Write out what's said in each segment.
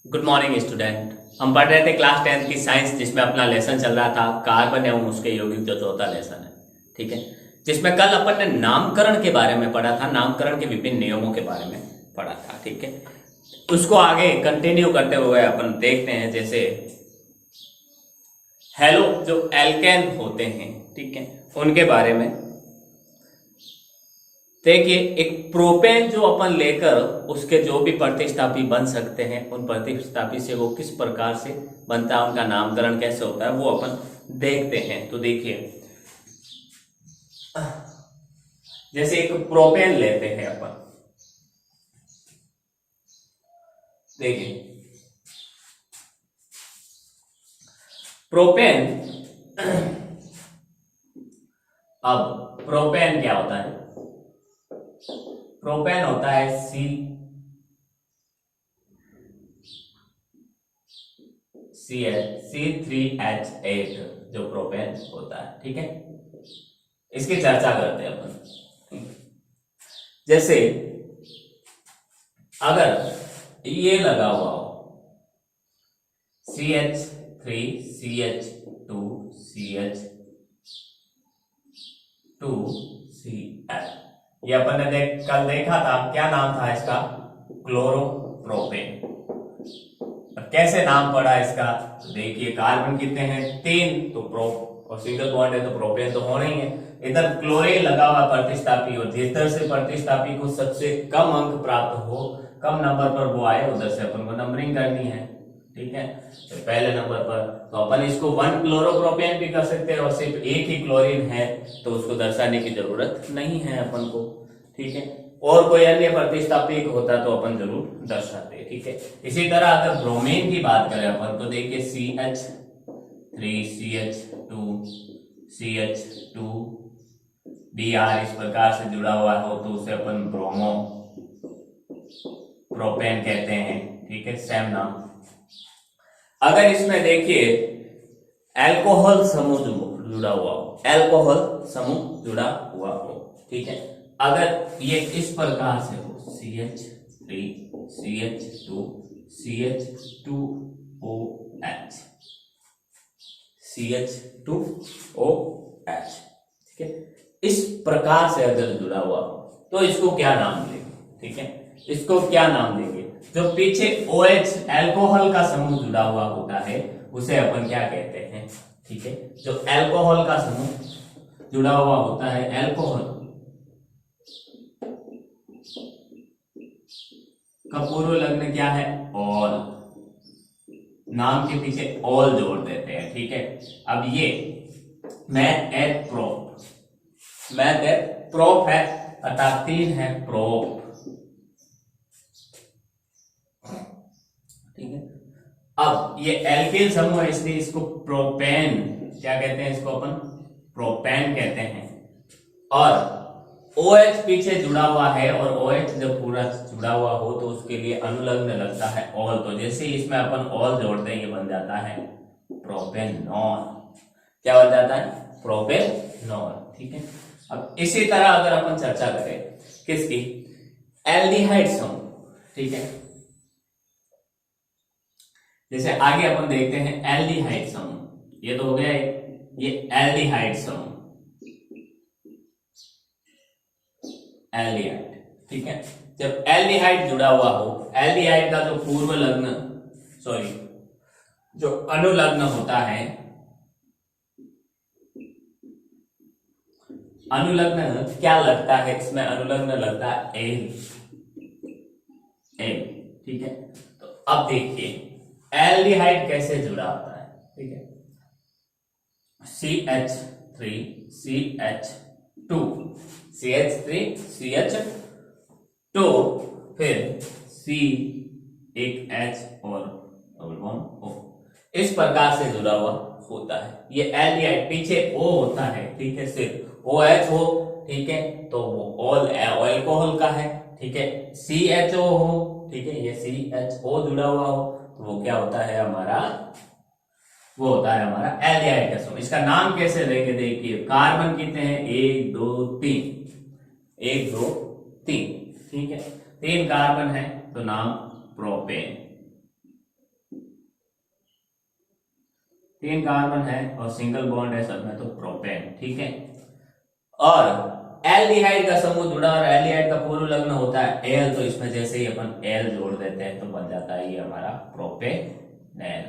Good morning student. हम पढ़ रहे थे क्लास 10th की साइंस, जिसमें अपना लेसन चल रहा था कार्बन एवं उसके यौगिक, जो चौथा लेसन है। ठीक है, जिसमें कल अपन ने नामकरण के बारे में पढ़ा था, नामकरण के विभिन्न नियमों के बारे में पढ़ा था। ठीक है, उसको आगे कंटिन्यू करते हुए अपन देखते हैं। जैसे हेलो जो एल्केन होते हैं, ठीक है, उनके बारे में देखिए। एक प्रोपेन जो अपन लेकर उसके जो भी प्रतिस्थापी बन सकते हैं, उन प्रतिस्थापी से वो किस प्रकार से बनता है, उनका नामकरण कैसे होता है, वो अपन देखते हैं। तो देखिए, जैसे एक प्रोपेन लेते हैं अपन, देखिए प्रोपेन। अब प्रोपेन क्या होता है? प्रोपेन होता है C3H8 जो प्रोपेन होता है। ठीक है, इसकी चर्चा करते हैं अपन। जैसे अगर ये लगा हुआ हो CH3 CH2 CH2 Cl, ये अपन ने कल देखा था, क्या नाम था इसका? क्लोरोप्रोपेन। कैसे नाम पड़ा इसका? तो देखिए, कार्बन कितने हैं? 3, तो प्रो और सिंगल बॉन्ड है तो प्रोपेन तो होना ही है। इधर क्लोरीन लगा हुआ प्रतिस्थापी, और जिस तरह से प्रतिस्थापी को सबसे कम अंक प्राप्त हो, कम नंबर पर वो आए, उधर से अपन को नंबरिंग करनी है। ठीक है, तो पहले नंबर पर तो अपन इसको 1 क्लोरोप्रोपेन भी कर सकते हैं, और सिर्फ एक ही क्लोरीन है तो उसको दर्शाने की जरूरत नहीं है अपन को। ठीक है, और कोई अन्य प्रतिस्थापी होता तो अपन जरूर दर्शाते। ठीक है, इसी तरह अगर ब्रोमीन की बात करें अपन, तो देखिए CH3 CH2 CH2 Br इस प्रकार से जुड़ा हुआ हो तो उसे अपन ब्रोमो प्रोपेन कहते हैं। ठीक है, सेम नाम। अगर इसमें देखिए अल्कोहल समूह जुड़ा हुआ हो, अल्कोहल समूह जुड़ा हुआ हो, ठीक है, अगर ये इस प्रकार से हो CH3 CH2 CH2OH CH2OH, ठीक है, इस प्रकार से अगर जुड़ा हुआ हो तो इसको क्या नाम देंगे? ठीक है, इसको क्या नाम देंगे? जो पीछे OH अल्कोहल का समूह जुड़ा हुआ होता है उसे अपन क्या कहते हैं? ठीक है, जो अल्कोहल का समूह जुड़ा हुआ होता है, अल्कोहल का पूर्व लग्न क्या है? ऑल। नाम के पीछे ऑल जोड़ देते हैं। ठीक है, अब ये math at prop, math at prop है, अर्थात 3 है प्रोप। ठीक है, अब ये एल्किल समूह है इसलिए इसको प्रोपेन क्या कहते हैं? इसको अपन प्रोपेन कहते हैं। और OH पीछे जुड़ा हुआ है, और OH जब पूरा जुड़ा हुआ हो तो उसके लिए अनुलग्न लगता है ऑल। तो जैसे ही इसमें अपन ऑल जोड़ते हैं ये बन जाता है प्रोपेनॉल। क्या बन जाता है? प्रोपेनॉल। ठीक है, अब इसी तरह अगर अपन चर्चा करें किसकी? एल्डिहाइड समूह। ठीक है, जैसे आगे अपन देखते हैं एल्डिहाइड समूह, ये तो हो गया ये एल्डिहाइड समूह, एल्डिहाइड। ठीक है, जब एल्डिहाइड जुड़ा हुआ हो, एल्डिहाइड का जो पूर्व लग्न, सॉरी, जो अनुलग्न होता है, अनुलग्न क्या लगता है इसमें? अनुलग्न लगता है एल। एल, ठीक है, तो अब देखिए एल्डिहाइड कैसे जुड़ा होता है। ठीक है, CH3 CH2 CH3 CH2, फिर C, एक H और डबल बॉन्ड O, इस प्रकार से जुड़ा हुआ होता है। ये एल्डिहाइड पीछे O होता है, ठीक है, सिर्फ OH हो, ठीक है, तो वो ऑल अल्कोहल का है। ठीक है, CHO हो, ठीक है, ये CHO जुड़ा हुआ हो तो वो क्या होता है हमारा? वो होता है हमारा एल्डिहाइड का समूह। इसका नाम कैसे देंगे? देखिए, कार्बन कितने हैं? 1 2 3, 1 2 3, ठीक है, 3 कार्बन है तो नाम प्रोपेन। 3 कार्बन है और सिंगल बॉन्ड है सब में, तो प्रोपेन, ठीक है। और एल्डिहाइड का समूह जुड़ा और एल्डिहाइड का पूर्व लग्न होता है एल, तो इसमें जैसे ही अपन एल जोड़ देते हैं तो बन जाता है ये हमारा प्रोपेनेल,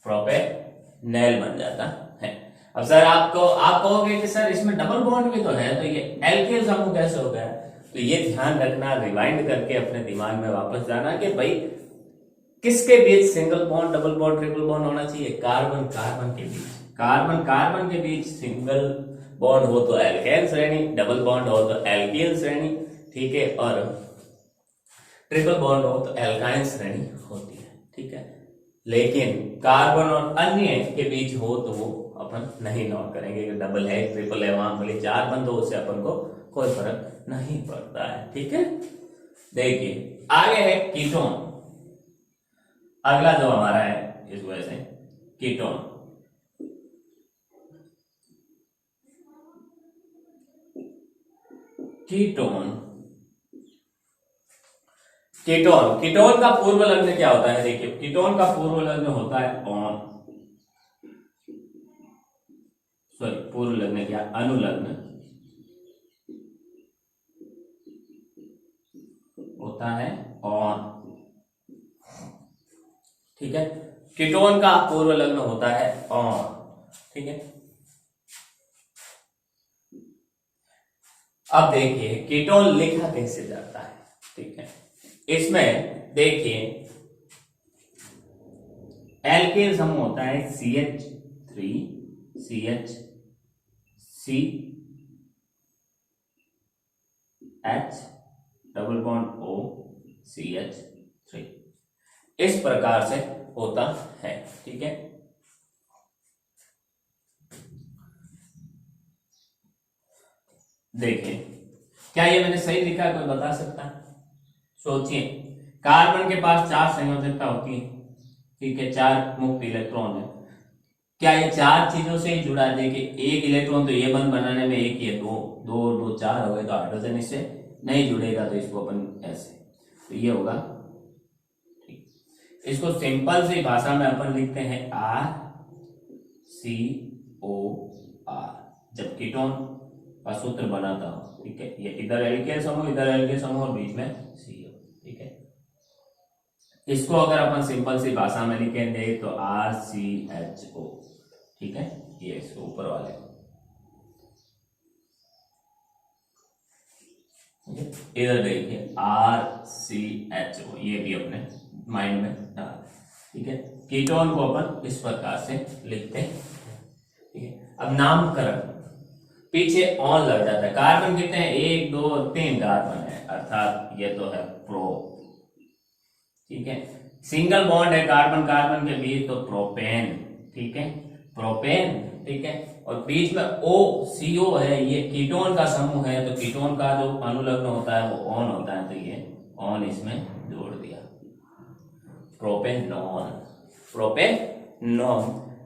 प्रोपेनेल बन जाता है। अब सर आप कहोगे कि सर इसमें डबल बॉन्ड भी तो है, तो ये एल्किल समूह कैसे हो गया? तो ये ध्यान रखना, रिवाइंड करके अपने दिमाग में वापस जाना कि भाई किसके बीच single bond, double bond, triple bond होना चाहिए? कार्बन कार्बन के बीच, कार्बन कार्बन के बीच सिंगल बॉन्ड हो तो एल्केन श्रेणी, डबल बॉन्ड हो तो एल्कील श्रेणी, ठीक है, और ट्रिपल बॉन्ड हो तो एल्काइन श्रेणी होती है, ठीक है। लेकिन कार्बन और अन्य के बीच हो तो वो अपन नहीं नोट करेंगे कि डबल है, ट्रिपल है, वहां भले 4 बंद हो, उससे अपन को कोई फर्क नहीं पड़ता है, ठीक है। देखिए आगे है कीटोन, अगला जो हमारा है इस वजह से कीटोन। कीटोन, कीटोन, कीटोन का पूर्व लग्न क्या होता है? देखिए कीटोन का पूर्व लग्न होता है ऑन, सॉरी पूर्व लग्न क्या, अनुलग्न होता है ऑन, ठीक है। कीटोन का पूर्व लग्न होता है ऑन, ठीक है। अब देखिए कीटोन लिखा कैसे जाता है, ठीक है। इसमें देखिए एल्केन समूह होता है CH3 CH C H double bond O CH3, इस प्रकार से होता है, ठीक है। देखिए क्या ये मैंने सही लिखा है, कोई बता सकता है? सोचिए, कार्बन के पास 4 संयोजकता होती है, ठीक है, 4 मुक्त इलेक्ट्रॉन है। क्या ये 4 चीजों से ही जुड़ा है? देखिए एक इलेक्ट्रॉन तो ये बंद बनाने में एक ये दो दो और दो 4 हो गए, तो हाइड्रोजन इससे नहीं जुड़ेगा, तो इसको अपन ऐसे, तो ये होगा, ठीक। इसको सिंपल सी भाषा में अपन लिखते हैं RCOR, जब कीटोन का सूत्र बनाता हो, ठीक है। ये इधर एल्केन समूह, इधर एल्केन समूह और बीच में CO, ठीक है। इसको अगर अपन सिंपल सी भाषा में लिखेंगे तो RCHO, ठीक है। ये इसको ऊपर वाले, इधर देखिए RCHO, ये भी अपने माइंड में डाल, ठीक है। कीटोन को अपन इस प्रकार से लिखते हैं, ठीक है। अब नामकरण, पीछे ऑन लग जाता है। कार्बन कितने हैं? 1 2 3 कार्बन है, अर्थात ये तो है प्रो, ठीक है। सिंगल बॉन्ड है कार्बन कार्बन के बीच, तो प्रोपेन, ठीक है, प्रोपेन, ठीक है। और बीच में O CO है, ये कीटोन का समूह है, तो कीटोन का जो अनुलग्न होता है वो ऑन होता है, तो ये ऑन इसमें जोड़ दिया, प्रोपेनॉन, प्रोपेनॉन,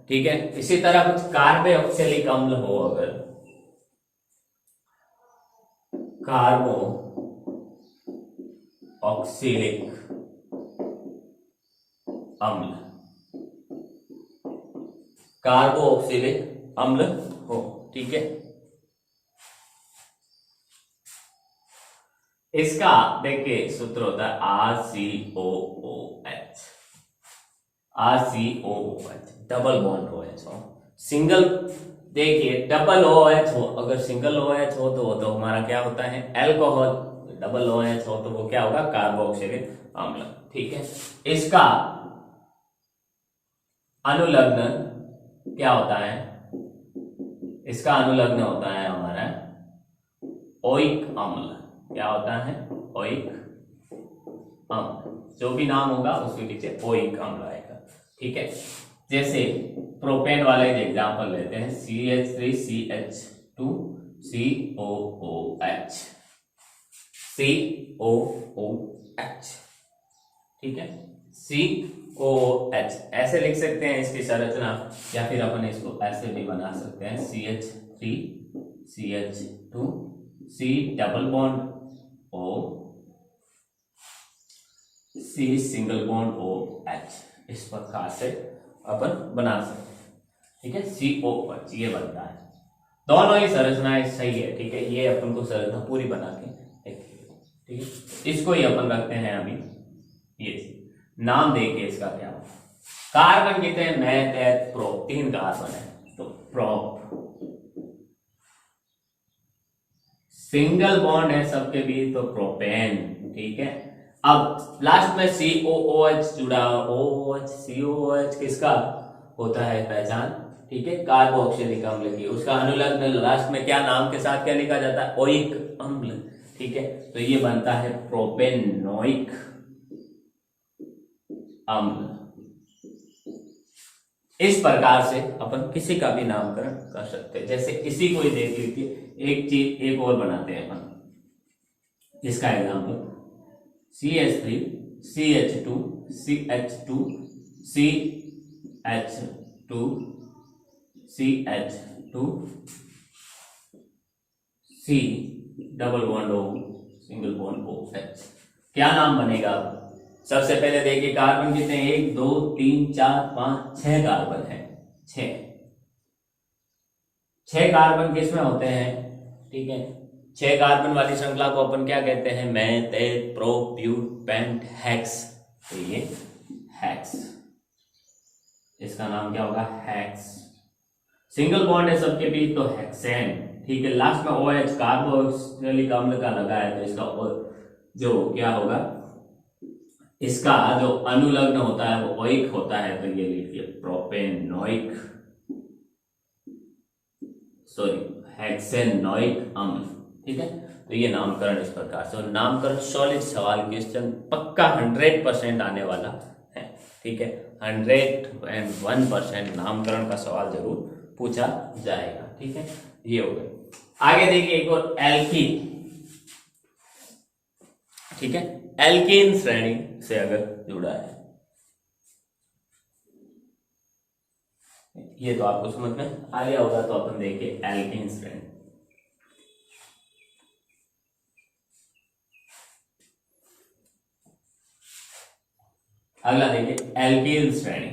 ठीक है। इसी तरह कुछ कार्बोक्सिलिक अम्ल हो, अगर कार्बो ऑक्सिलिक अम्ल, कार्बो ऑक्सिलिक अम्ल हो, ठीक है। इसका देखिए सूत्र होता है RCOOH, RCOOH, double bond OH हो, सिंगल, देखिए डबल OH हो, अगर सिंगल OH हो तो वो तो हमारा क्या होता है? एल्कोहल, डबल OH हो तो वो क्या होगा? कार्बोक्सिलिक अम्ल, ठीक है। इसका अनुलग्न क्या होता है? इसका अनुलग्न होता है हमारा ओइक अम्ल, क्या होता है? ओइक अम्ल, जो भी नाम होगा उसके पीछे ओइक अम्ल आएगा, ठीक है। जैसे प्रोपेन वाले एग्जांपल लेते हैं, CH3CH2 COOH, COOH, ठीक है, COOH ऐसे लिख सकते हैं इसकी संरचना, या फिर अपन इसको ऐसे भी बना सकते हैं, CH3CH2 C double bond O C single bond OH, इस प्रकार से अपन बना सकते हैं, ठीक है, COOH ये बनता है। दोनों ही संरचनाएं सही है, ठीक है। ये अपन को संरचना पूरी बना के देखिए, ठीक है। इसको ही अपन रखते हैं अभी, ये नाम देखिए इसका क्या है। कार्बन कितने हैं, मैथ एथ प्रोप, 3 कार्बन है तो प्रोप। सिंगल बॉन्ड है सबके बीच तो प्रोपेन, ठीक है। अब लास्ट में COOH जुड़ा, OH COOH किसका होता है पहचान, ठीक है, कार्बोक्सिलिक अम्ल की। उसका अनुलग्न लास्ट में क्या नाम के साथ क्या लिखा जाता है, ओइक अम्ल, ठीक है। तो ये बनता है प्रोपेनोइक अम्ल। इस प्रकार से अपन किसी का भी नामकरण कर सकते हैं। जैसे इसी को ही देख लीजिए, एक चीज एक और बनाते हैं अपन। इसका example CH3 CH2 CH2 CH2 CH2 C double bond O single bond OH। क्या नाम बनेगा? सबसे पहले देखिए कार्बन कितने, 1 2 3 4 5 6 कार्बन है, 6 कार्बन किसमें होते हैं, ठीक है। 6 कार्बन वाली श्रृंखला को अपन क्या कहते हैं, मेथ एथ प्रोप ब्यूट पेंट हेक्स। तो ये हेक्स, इसका नाम क्या होगा, हेक्स। सिंगल बॉन्ड है सबके बीच तो हेक्सेन, ठीक है। लास्ट में OH कार्बोक्सिलिक अम्ल का लगा है तो इसका जो क्या होगा, इसका जो अनुलग्न होता है वो ओइक होता है, तो ये लिखिए प्रोपेनोइक, सॉरी हेक्सेनोइक अम्ल, ठीक है। तो ये नामकरण इस प्रकार से, और नामकरण सॉलिड सवाल क्वेश्चन पक्का 100% आने वाला है, ठीक है। 101% नामकरण का सवाल जरूर पूछा जाएगा, ठीक है। ये हो गया। आगे देखिए एक और एल्कीन, ठीक है। एल्कीन श्रेणी से अगर जुड़ा है, ये तो आपको समझ में आ गया होगा। तो अपन देखिए एल्कीन श्रेणी, अगला देखिए एल्कीन श्रेणी।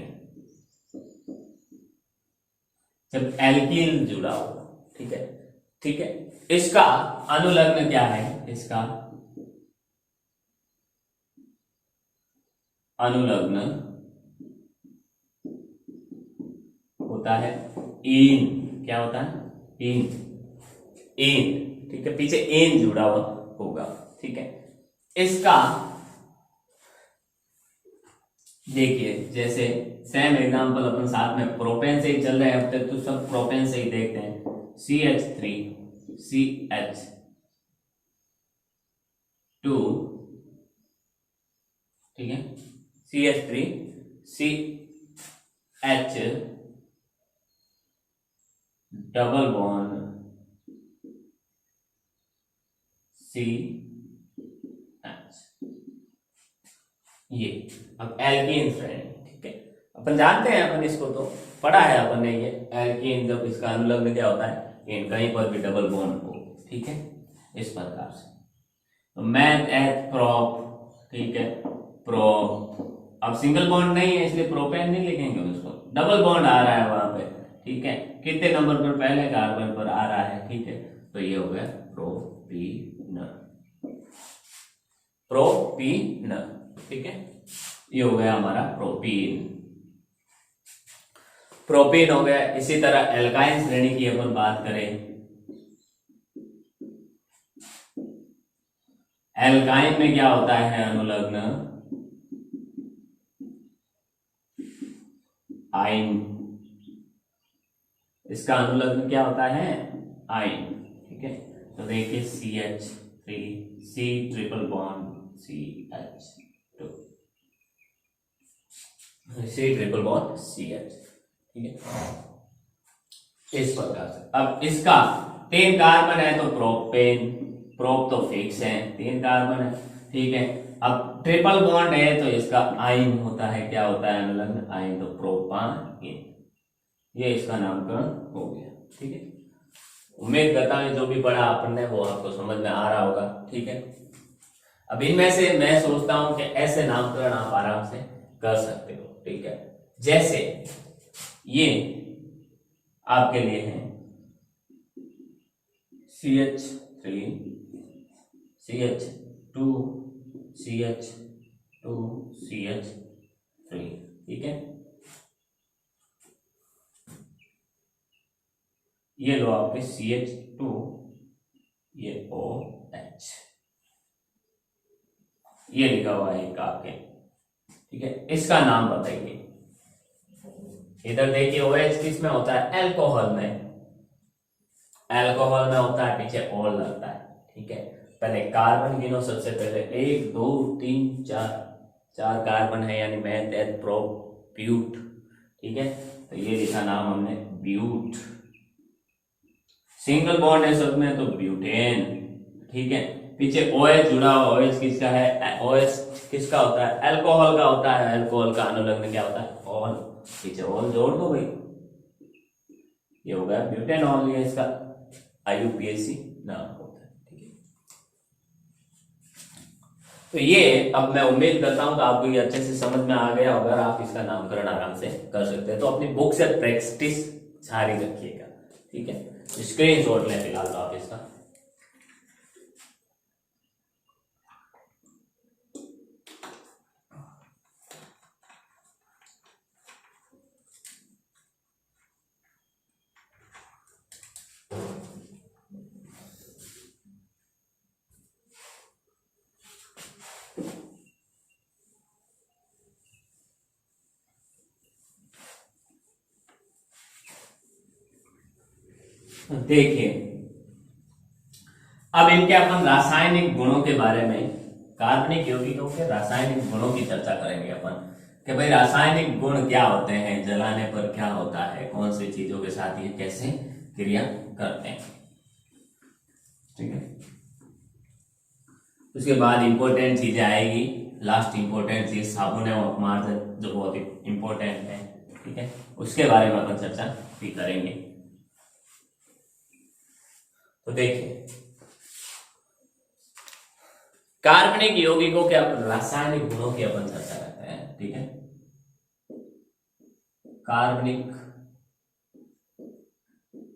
जब एल्कीन जुड़ा हो, ठीक है, ठीक है। इसका अनुलग्न क्या है, इसका अनुलग्न होता है इन, क्या होता है, इन, इन, ठीक है। पीछे इन जुड़ा हुआ होगा, ठीक है। इसका देखिए जैसे सेम एग्जांपल अपन साथ में प्रोपेन से ही चल रहे हैं अब तक, तो सब प्रोपेन से ही देखते हैं। CH3 CH2, ठीक है, CH3 CH double bond CH, ये अब एल्कीन श्रेणी, ठीक है। अपन जानते हैं, अपन इसको तो पढ़ा है अपन ने, ये एल्कीन जब इसका अनुलग्न क्या होता है, इन कहीं पर भी डबल बॉन्ड हो, ठीक है, इस प्रकार से। तो मैथ एथ प्रोप, ठीक है, प्रोप। अब सिंगल बॉन्ड नहीं है इसलिए प्रोपेन नहीं लिखेंगे उसको, डबल बॉन्ड आ रहा है वहां पे, ठीक है। कितने नंबर पर, पहले कार्बन पर आ रहा है, ठीक है। तो ये हो गया प्रोपीन, प्रोपीन, ठीक है। ये हो गया हमारा प्रोपीन, प्रोपीन हो गया। इसी तरह एल्काइन श्रेणी की अपन बात करें, एल्काइन में क्या होता है अनुलग्न, आइन, इसका अनुलग्न क्या होता है, आइन, ठीक है। तो देखिए CH3 C triple bond CH2 C triple bond CH, ठीक है, इस प्रकार से। अब इसका 3 कार्बन है तो प्रोपेन, प्रोप तो फिक्स है, 3 कार्बन है, ठीक है। अब ट्रिपल बॉन्ड है तो इसका आइन होता है, क्या होता है अनुलग्न, आइन, तो प्रोपाइन, ये इसका नामकरण हो गया, ठीक है। उम्मीद करता हूं जो भी पढ़ा आपने वो आपको समझ में आ रहा होगा, ठीक है। अब इनमें से मैं सोचता हूं कि ऐसे नामकरण आप आराम से कर सकते हो, ठीक है। जैसे ये आपके लिए है CH3 CH2 CH2 CH3, ठीक है। ये लो आपके CH2, ये OH, ये लिखा हुआ है एक आपके, ठीक है। इसका नाम बताइए। इधर देखिए OH किस में होता है, अल्कोहल में, अल्कोहल में होता है, पीछे ऑल लगता है, ठीक है। पहले कार्बन गिनो सबसे पहले, 1 2 3 4, 4 कार्बन है, यानी मैथ एथ प्रो ब्यूट, ठीक है। तो ये लिखा नाम हमने ब्यूट, सिंगल बॉन्ड है सब में तो ब्यूटेन, ठीक है। पीछे OH जुड़ा हुआ, OH किसका है, OH किसका होता है, अल्कोहल का होता है, अल्कोहल का अनुलग्न क्या होता है, ऑल, पीछे ऑल जोड़ दो भाई, ये हो गया ब्यूटेनॉल, ये इसका IUPAC नाम होता है, ठीक है। तो ये अब मैं उम्मीद करता हूं कि आपको ये अच्छे से समझ में आ गया होगा, आप इसका नामकरण आराम से कर सकते हैं। तो अपनी बुक से प्रैक्टिस जारी रखिएगा, ठीक है। स्क्रीनशॉट लें फिलहाल तो आप इसका। देखिए अब इनके अपन रासायनिक गुणों के बारे में, कार्बनिक यौगिकों के रासायनिक गुणों की चर्चा करेंगे अपन, कि भाई रासायनिक गुण क्या होते हैं, जलाने पर क्या होता है, कौन सी चीजों के साथ ये कैसे क्रिया करते हैं, ठीक है। उसके बाद इंपॉर्टेंट चीजें आएगी, लास्ट इंपॉर्टेंट चीज साबुन एवं अपमार्जन, जो बहुत ही इंपॉर्टेंट है, ठीक है। उसके बारे में अपन चर्चा भी करेंगे। तो देखिए कार्बनिक यौगिकों के अपन रासायनिक गुणों की अपन चर्चा करते हैं, ठीक है। कार्बनिक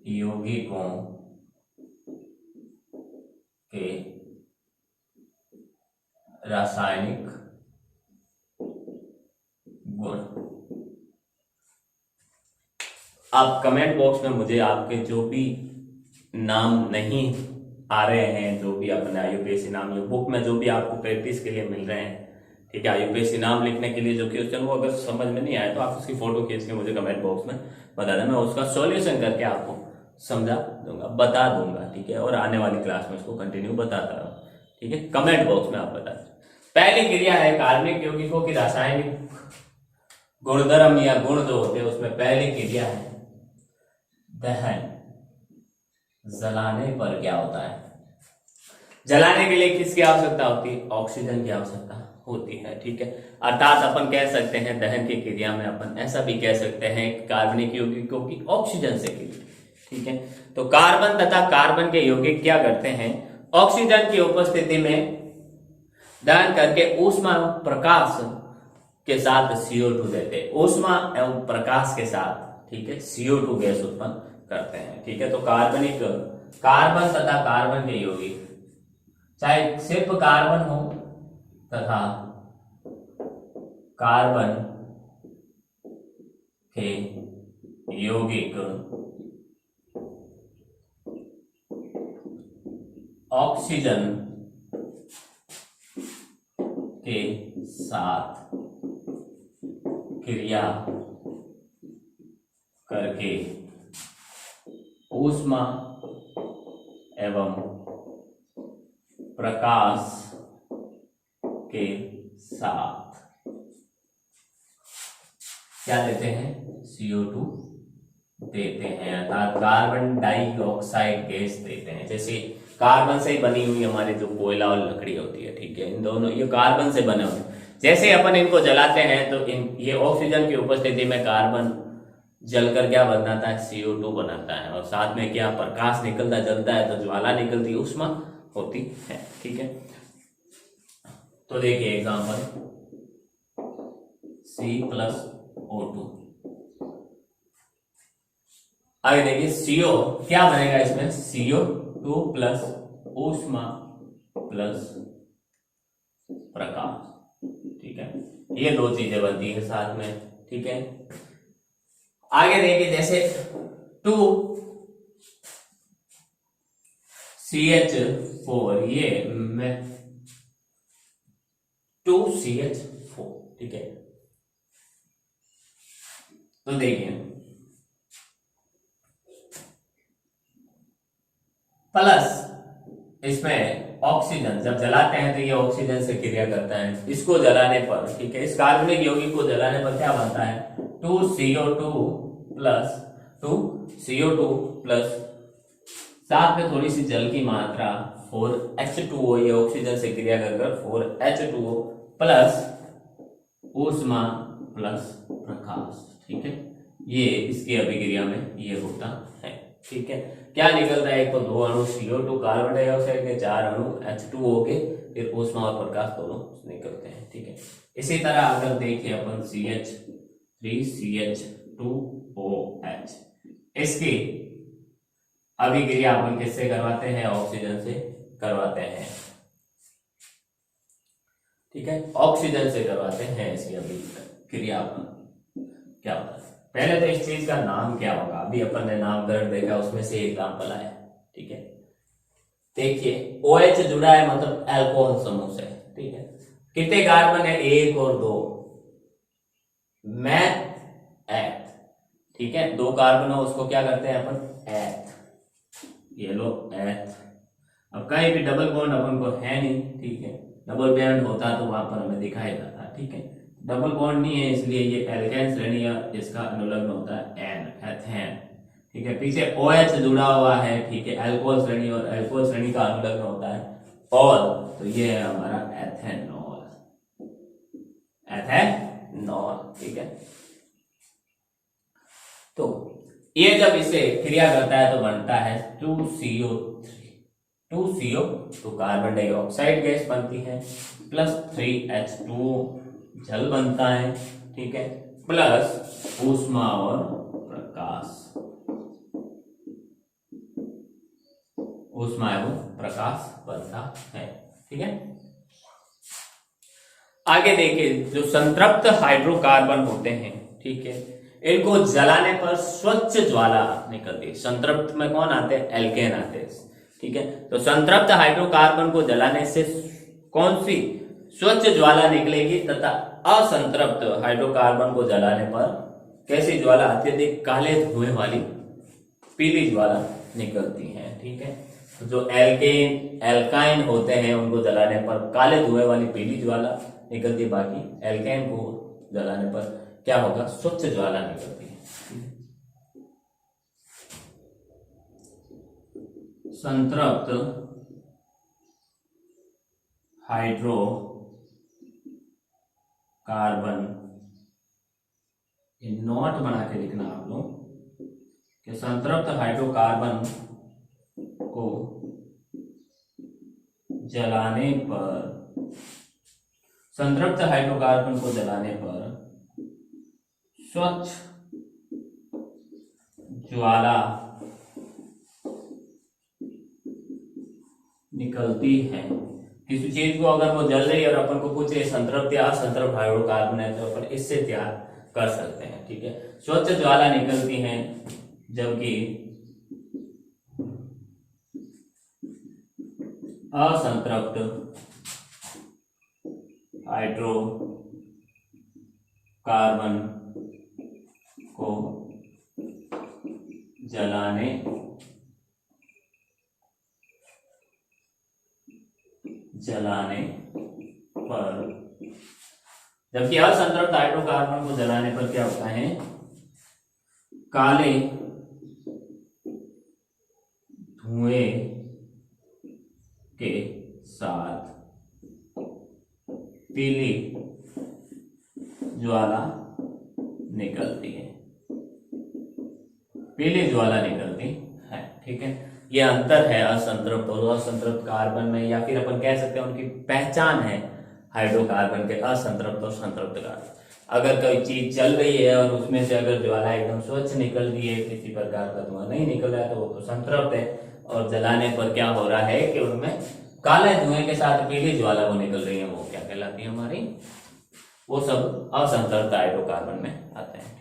यौगिकों के रासायनिक गुण, आप कमेंट बॉक्स में मुझे आपके जो भी नाम नहीं आ रहे हैं, जो भी अपने IUPAC नाम, ये बुक में जो भी आपको प्रैक्टिस के लिए मिल रहे हैं, ठीक है, IUPAC नाम लिखने के लिए जो क्वेश्चन, वो अगर समझ में नहीं आए तो आप उसकी फोटो खींच के मुझे कमेंट बॉक्स में बता दें, मैं उसका सॉल्यूशन करके आपको समझा दूंगा, बता दूंगा, ठीक है। और आने वाली क्लास में उसको कंटिन्यू बताता रहूं, ठीक है। कमेंट बॉक्स में आप बता दें। पहली क्रिया है कार्बनिक यौगिकों की रासायनिक गुणधर्म या गुण जो होते हैं, उसमें पहली क्रिया है दहन। जलाने पर क्या होता है, जलाने के लिए किसकी आवश्यकता होती है, ऑक्सीजन की आवश्यकता होती है, ठीक है। अर्थात अपन कह सकते हैं दहन की क्रिया में अपन ऐसा भी कह सकते हैं कार्बनिक यौगिकों की ऑक्सीजन से क्रिया, ठीक है। तो कार्बन तथा कार्बन के यौगिक क्या करते हैं, ऑक्सीजन की उपस्थिति में दहन करके ऊष्मा एवं प्रकाश के साथ CO2 देते हैं, ऊष्मा एवं प्रकाश के साथ, ठीक है, CO2 गैस उत्पन्न करते हैं, ठीक है। तो कार्बनिक, कार्बन तथा कार्बन के यौगिक, चाहे सिर्फ कार्बन हो तथा कार्बन के यौगिक ऑक्सीजन के साथ क्रिया करके ऊष्मा एवं प्रकाश के साथ क्या देते हैं, CO2 देते हैं, अर्थात कार्बन डाइऑक्साइड गैस देते हैं। जैसे कार्बन से ही बनी हुई हमारी जो कोयला और लकड़ी होती है, ठीक है, इन दोनों ये कार्बन से बने हुए, जैसे अपन इनको जलाते हैं तो ये ऑक्सीजन की उपस्थिति में कार्बन जलकर क्या बनाता है, CO2 बनाता है, और साथ में क्या प्रकाश निकलता जलता है तो ज्वाला निकलती, ऊष्मा होती है, ठीक है। तो देखिए एग्जांपल C+O2, आगे देखिए CO क्या बनेगा इसमें, CO2 प्लस ऊष्मा प्लस प्रकाश, ठीक है, ये दो चीजें बनती है साथ में, ठीक है। आगे देखिए जैसे 2CH4 ये में 2CH4, ठीक है। तो देखिए प्लस इसमें ऑक्सीजन जब जलाते हैं तो ये ऑक्सीजन से क्रिया करता है, इसको जलाने पर, ठीक है, इस कार्बनिक यौगिक को जलाने पर क्या बनता है, 2CO2 प्लस साथ में थोड़ी सी जल की मात्रा 4H2O, ये ऑक्सीजन से क्रिया कर 4H2O प्लस ऊष्मा प्लस प्रकाश, ठीक है, ये इसकी अभिक्रिया में ये होता है, ठीक है। क्या निकलता है, एक तो दो अणु CO2 कार्बन डाइऑक्साइड के, 4 अणु H2O के, फिर ऊष्मा और प्रकाश दोनों निकलते हैं, ठीक है। इसी तरह अगर देखिए अपन CH3CH2OH, इसकी अभिक्रिया अपन किससे करवाते हैं, ऑक्सीजन से करवाते हैं, ठीक है, ऑक्सीजन से करवाते हैं इसकी अभिक्रिया। अपन क्या होता है, पहले तो इस चीज का नाम क्या होगा, अभी अपन ने नामकरण देखा, उसमें से एग्जाम्पल आया, ठीक है। देखिए OH जुड़ा है मतलब एल्कोहल समूह से, ठीक है, कितने कार्बन है, 1 और 2, मैथ एथ, ठीक है, 2 कार्बन हो उसको क्या करते हैं अपन, एथ, ये लो एथ। अब कहीं भी डबल बॉन्ड अपन को है नहीं, ठीक है, डबल बॉन्ड होता तो वहां पर हमें दिखाई देता, ठीक है, डबल बॉन्ड नहीं है इसलिए ये एल्केन श्रेणी या इसका अनुलग्न होता है एन, एथेन, ठीक है। पीछे OH जुड़ा हुआ है, ठीक है, अल्कोहल श्रेणी, और अल्कोहल श्रेणी का अनुलग्न होता है ऑल, तो ये है हमारा एथेनॉल, एथेनॉल, ठीक है। तो ये जब इसे क्रिया करता है तो बनता है 2CO, तो कार्बन डाइऑक्साइड गैस बनती है, प्लस 3H2 जल बनता है, ठीक है, प्लस ऊष्मा और प्रकाश, ऊष्मा एवं प्रकाश बनता है, ठीक है। आगे देखिए जो संतृप्त हाइड्रोकार्बन होते हैं, ठीक है, इनको जलाने पर स्वच्छ ज्वाला निकलती है। संतृप्त में कौन आते हैं, एल्केन आते हैं, ठीक है। तो संतृप्त हाइड्रोकार्बन को जलाने से कौन सी स्वच्छ ज्वाला निकलेगी, तथा असंतृप्त हाइड्रोकार्बन को जलाने पर कैसी ज्वाला, अत्यधिक काले धुएं वाली पीली ज्वाला निकलती है, ठीक है। जो एल्काइन होते हैं उनको जलाने पर काले धुएं वाली पीली ज्वाला निकलती है, बाकी एल्काइन को जलाने पर क्या होगा, स्वच्छ ज्वाला निकलती है। संतृप्त हाइड्रो कार्बन, ये नोट बना के लिखना आप लोग कि संतृप्त हाइड्रोकार्बन को जलाने पर, संतृप्त हाइड्रोकार्बन को जलाने पर स्वच्छ ज्वाला निकलती है। किसी चीज को अगर वो जल रही है और अपन को पूछे संतृप्त या असंतृप्त हाइड्रोकार्बन है, तो अपन इससे तैयार कर सकते हैं, ठीक है। स्वच्छ ज्वाला निकलती है जबकि असंतृप्त हाइड्रोकार्बन को जलाने पर, जबकि असंतृप्त हाइड्रोकार्बन को जलाने पर क्या होता है, काले धुएं के साथ पीली ज्वाला निकलती है, पीली ज्वाला निकलती है, ठीक है। ये अंतर है असंतृप्त और असंतृप्त कार्बन में, या फिर अपन कह सकते हैं उनकी पहचान है हाइड्रोकार्बन के, असंतृप्त और संतृप्त कार्बन। अगर कोई चीज चल रही है और उसमें से अगर ज्वाला एकदम स्वच्छ निकल रही है, किसी प्रकार का धुआं नहीं निकल रहा है, तो वो तो संतृप्त है। और जलाने पर क्या हो रहा है कि उनमें काले धुएं के साथ पीली ज्वाला वो निकल रही है, वो क्या कहलाती है हमारी, वो सब असंतृप्त हाइड्रोकार्बन में आते हैं।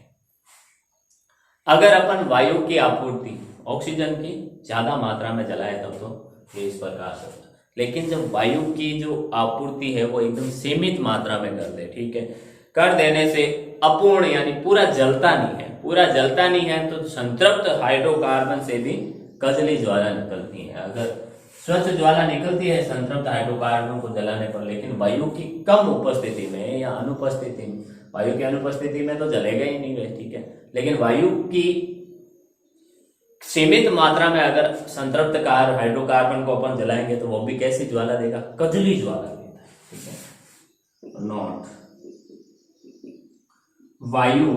अगर अपन वायु की आपूर्ति ऑक्सीजन की ज्यादा मात्रा में जलाए तब तो ये इस प्रकार से होता है। लेकिन जब वायु की जो आपूर्ति है वो एकदम सीमित मात्रा में कर दे, ठीक है, कर देने से अपूर्ण यानी पूरा जलता नहीं है, पूरा जलता नहीं है तो संतृप्त हाइड्रोकार्बन से भी कजली ज्वाला निकलती है। अगर स्वच्छ ज्वाला निकलती है संतृप्त हाइड्रोकार्बन को जलाने पर, लेकिन वायु की कम उपस्थिति में या अनुपस्थिति में, वायु की अनुपस्थिति में तो जलेगा ही नहीं है, ठीक है, लेकिन वायु की सीमित मात्रा में अगर संतृप्त हाइड्रोकार्बन को अपन जलाएंगे तो वो भी कैसी ज्वाला देगा, कजली ज्वाला देता है, ठीक है। नोट, वायु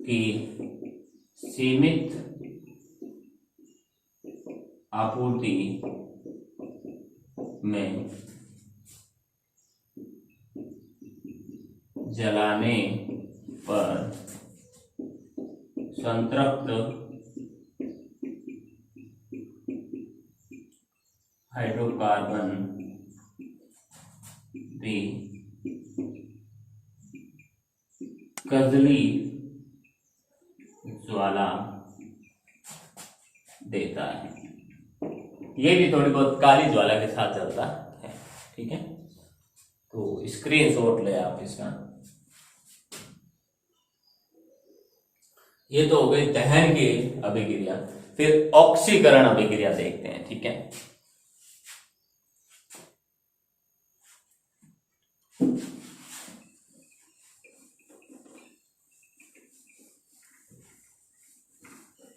की सीमित आपूर्ति में जलाने पर संतृप्त हाइड्रोकार्बन भी कजली ज्वाला देता है। ये भी थोड़ी बहुत काली ज्वाला के साथ चलता है, ठीक है। तो स्क्रीनशॉट ले आप इसका। ये तो हो गई दहन की अभिक्रिया। फिर ऑक्सीकरण अभिक्रिया देखते हैं, ठीक है।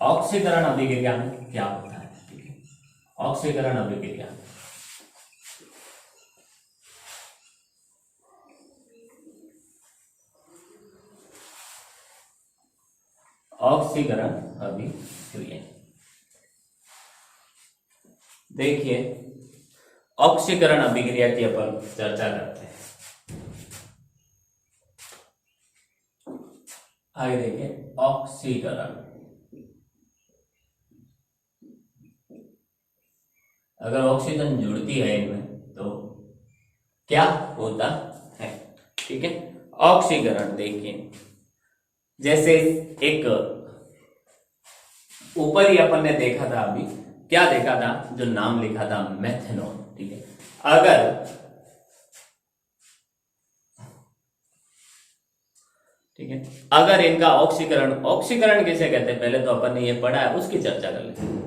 ऑक्सीकरण अभिक्रिया में क्या होता है, ठीक है। ऑक्सीकरण अभिक्रिया, ऑक्सीकरण अभिक्रिया, देखिए ऑक्सीकरण अभिक्रिया की अपन चर्चा करते हैं। आगे देखिए ऑक्सीकरण, अगर ऑक्सीजन जुड़ती है इनमें तो क्या होता है, ठीक है। ऑक्सीकरण देखिए, जैसे एक ऊपर ही अपन ने देखा था, अभी क्या देखा था, जो नाम लिखा था मेथनॉल, ठीक है। अगर, ठीक है, अगर इनका ऑक्सीकरण, ऑक्सीकरण किसे कहते हैं पहले तो अपन ने ये पढ़ा है, उसकी चर्चा कर लेते हैं।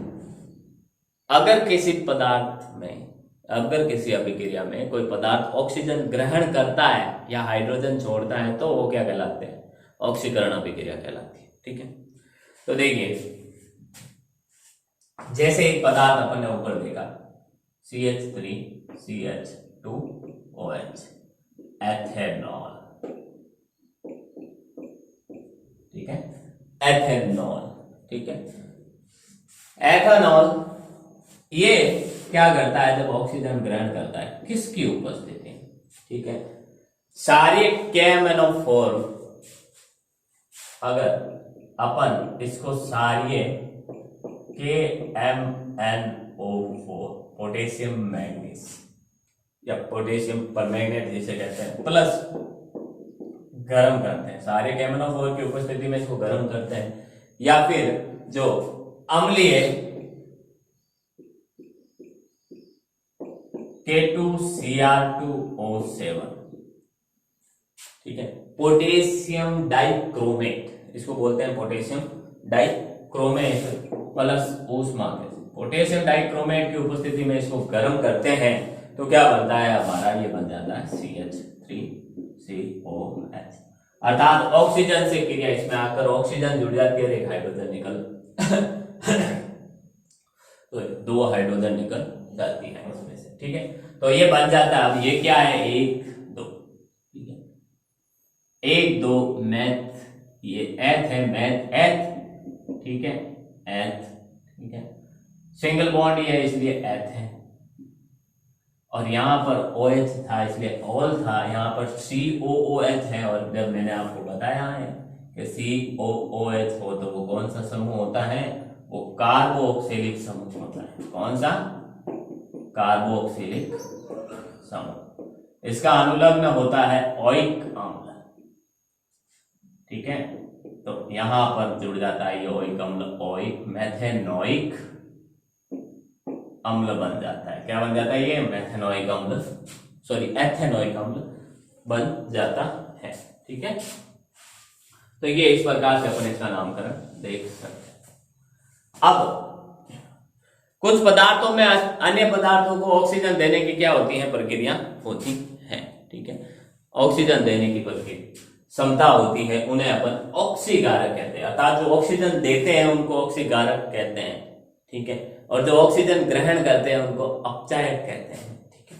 अगर किसी पदार्थ में, अगर किसी अभिक्रिया में कोई पदार्थ ऑक्सीजन ग्रहण करता है या हाइड्रोजन छोड़ता है तो वो क्या कहलाते हैं, ऑक्सीकरण अभिक्रिया कहलाती है, ठीक है। तो देखिए जैसे एक पदार्थ अपन ने ऊपर देखा CH3CH2OH, एथेनॉल, ठीक है, एथेनॉल, ठीक है। एथेनॉल ये क्या करता है जब ऑक्सीजन ग्रहण करता है, किसकी उपस्थिति, ठीक है, क्षारीय KMnO4, अगर अपन इसको क्षारीय KMnO4 पोटेशियम मैग्नीज या पोटेशियम परमैंगनेट जिसे कहते हैं, प्लस गर्म करते हैं, क्षारीय KMnO4 की उपस्थिति में इसको गर्म करते हैं, या फिर जो अम्लीय K2Cr2O7, ठीक है, पोटेशियम डाइक्रोमेट, इसको बोलते हैं पोटेशियम डाइक्रोमेट प्लस ऊष्मा के, पोटेशियम डाइक्रोमेट की उपस्थिति में इसको गर्म करते हैं तो क्या बनता है हमारा, ये बन जाता है CH3COH, अर्थात ऑक्सीजन से क्रिया इसमें आकर ऑक्सीजन जुड़ जाती है, एक हाइड्रोजन निकल तो दो हाइड्रोजन निकल जाती है इसमें से, ठीक है। तो ये बन जाता है, अब ये क्या है, 1 2, ठीक है, 1 2 मैथ, ये एथ है, मैथ एथ, ठीक है, एथ, ठीक है, सिंगल बॉन्ड ये है इसलिए एथ है, और यहाँ पर OH था इसलिए ऑल था, यहाँ पर COOH है। और जब मैंने आपको बताया है कि COOH हो तो वो कौन सा समूह होता है, वो कार्बोक्सिलिक समूह होता है। कौन सा? कार्बोक्सिलिक समूह। इसका अनुलग्न होता है ओइक अम्ल, ठीक है। तो यहां पर जुड़ जाता है ये ओइक अम्ल, ओइक मेथेनोइक अम्ल बन जाता है। क्या बन जाता है? ये मेथेनोइक अम्ल, सॉरी एथेनोइक अम्ल बन जाता है, ठीक है। तो ये इस प्रकार से अपन इसका नामकरण देख सकते हैं। अब कुछ पदार्थों में अन्य पदार्थों को ऑक्सीजन देने की क्या होती है? प्रक्रिया होती है, ठीक है। ऑक्सीजन देने की प्रक्रिया क्षमता होती है, उन्हें अपन ऑक्सीकारक कहते हैं। अर्थात जो ऑक्सीजन देते हैं उनको ऑक्सीकारक कहते हैं, ठीक है। और जो ऑक्सीजन ग्रहण करते हैं उनको अपचायक कहते हैं, ठीक है।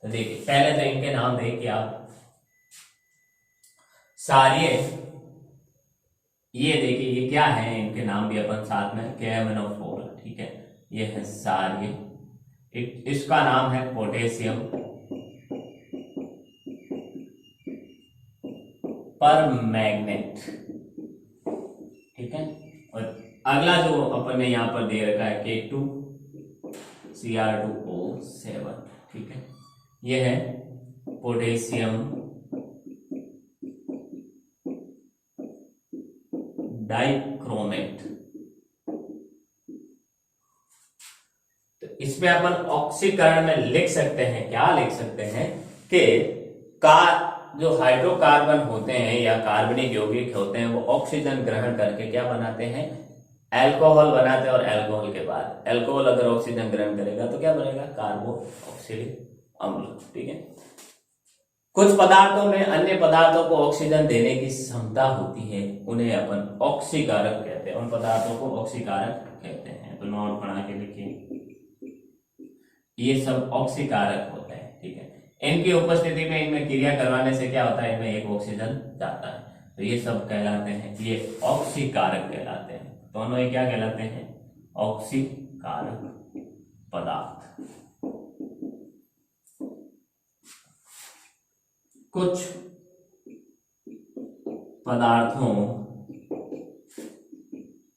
तो देखिए पहले तो इनके नाम देखिए आप। सारिये, ये देखिए ये क्या है, इनके नाम भी अपन साथ में KMNO4, ठीक है। ये है सारिये। इसका नाम है पोटेशियम परमैंगनेट, ठीक है। और अगला जो अपन ने यहां पर दे रखा है K2Cr2O7, ठीक है। ये है पोटेशियम डाइक्रोमेट। तो इसमें अपन ऑक्सीकरण में लिख सकते हैं, क्या लिख सकते हैं कि जो हाइड्रोकार्बन होते हैं या कार्बनिक यौगिक होते हैं वो ऑक्सीजन ग्रहण करके क्या बनाते हैं? अल्कोहल बनाते हैं। और अल्कोहल के बाद अल्कोहल अगर ऑक्सीजन ग्रहण करेगा तो क्या बनेगा? कार्बोक्सिलिक अम्ल, ठीक है। कुछ पदार्थों में अन्य पदार्थों को ऑक्सीजन देने की क्षमता होती है, उन्हें अपन ऑक्सीकारक कहते हैं। उन पदार्थों को ऑक्सीकारक कहते हैं। तो नोट बना के लिखिए, ये सब ऑक्सीकारक होते हैं, ठीक है। इनकी उपस्थिति में इनमें क्रिया करवाने से क्या होता है? इनमें एक ऑक्सीजन जाता है। तो ये सब कहलाते हैं, ये ऑक्सीकारक कहलाते हैं। दोनों ये क्या कहलाते हैं? ऑक्सीकारक पदार्थ। कुछ पदार्थों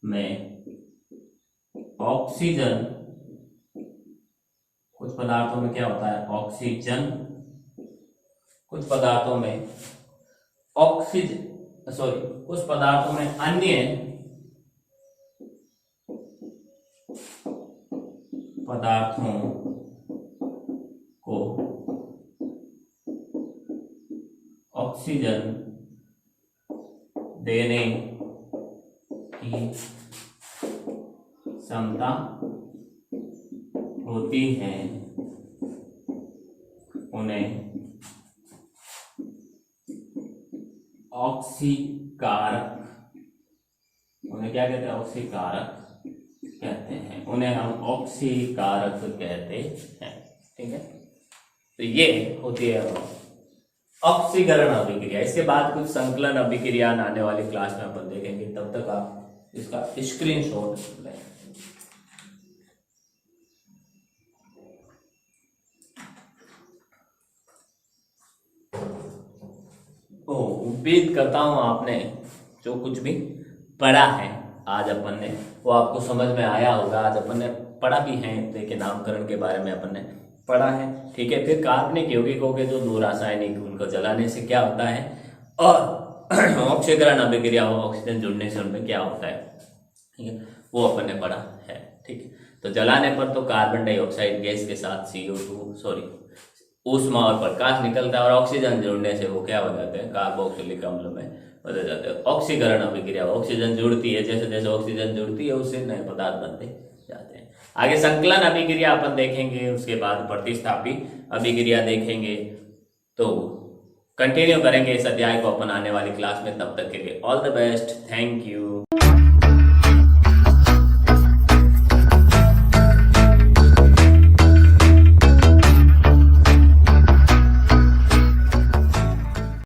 में ऑक्सीजन, कुछ पदार्थों में क्या होता है? ऑक्सीजन। कुछ पदार्थों में ऑक्सीजन, सॉरी, कुछ पदार्थों में अन्य पदार्थों को ऑक्सीजन देने की क्षमता होती है, उन्हें ऑक्सीकारक, उन्हें क्या कहते हैं? ऑक्सीकारक कहते हैं। उन्हें हम ऑक्सीकारक कहते हैं, ठीक है। तो ये होती है ऑक्सीकरण अभिक्रिया। इसके बाद कुछ संकलन अभिक्रिया आने वाली क्लास में अपन देखेंगे। तब तक आप इसका स्क्रीनशॉट लें। उम्मीद करता हूं आपने जो कुछ भी पढ़ा है आज अपन ने वो आपको समझ में आया होगा। आज अपन ने पढ़ा भी है, देखिए नामकरण के बारे में अपन ने पढ़ा है, ठीक है। फिर कार्बनिक यौगिकों के जो दो रासायनिक, उनको जलाने से क्या होता है, और ऑक्सीकरण अभिक्रिया हो, ऑक्सीजन जुड़ने से उनमें क्या होता है, ठीक है, वो अपन ने पढ़ा है, ठीक है। तो जलाने पर तो कार्बन डाइऑक्साइड गैस के साथ CO2, सॉरी, ऊष्मा और प्रकाश निकलता है, और ऑक्सीजन जुड़ने से वो क्या हो जाते हैं? कार्बोक्सिलिक अम्ल में बदल जाते हैं। ऑक्सीकरण अभिक्रिया, ऑक्सीजन जुड़ती है, जैसे जैसे ऑक्सीजन जुड़ती है उससे नए पदार्थ बनते जाते हैं। आगे संकलन अभिक्रिया अपन देखेंगे, उसके बाद प्रतिस्थापी अभिक्रिया देखेंगे। तो कंटिन्यू करेंगे इस अध्याय को अपन आने वाली क्लास में। तब तक के लिए all the best, thank you.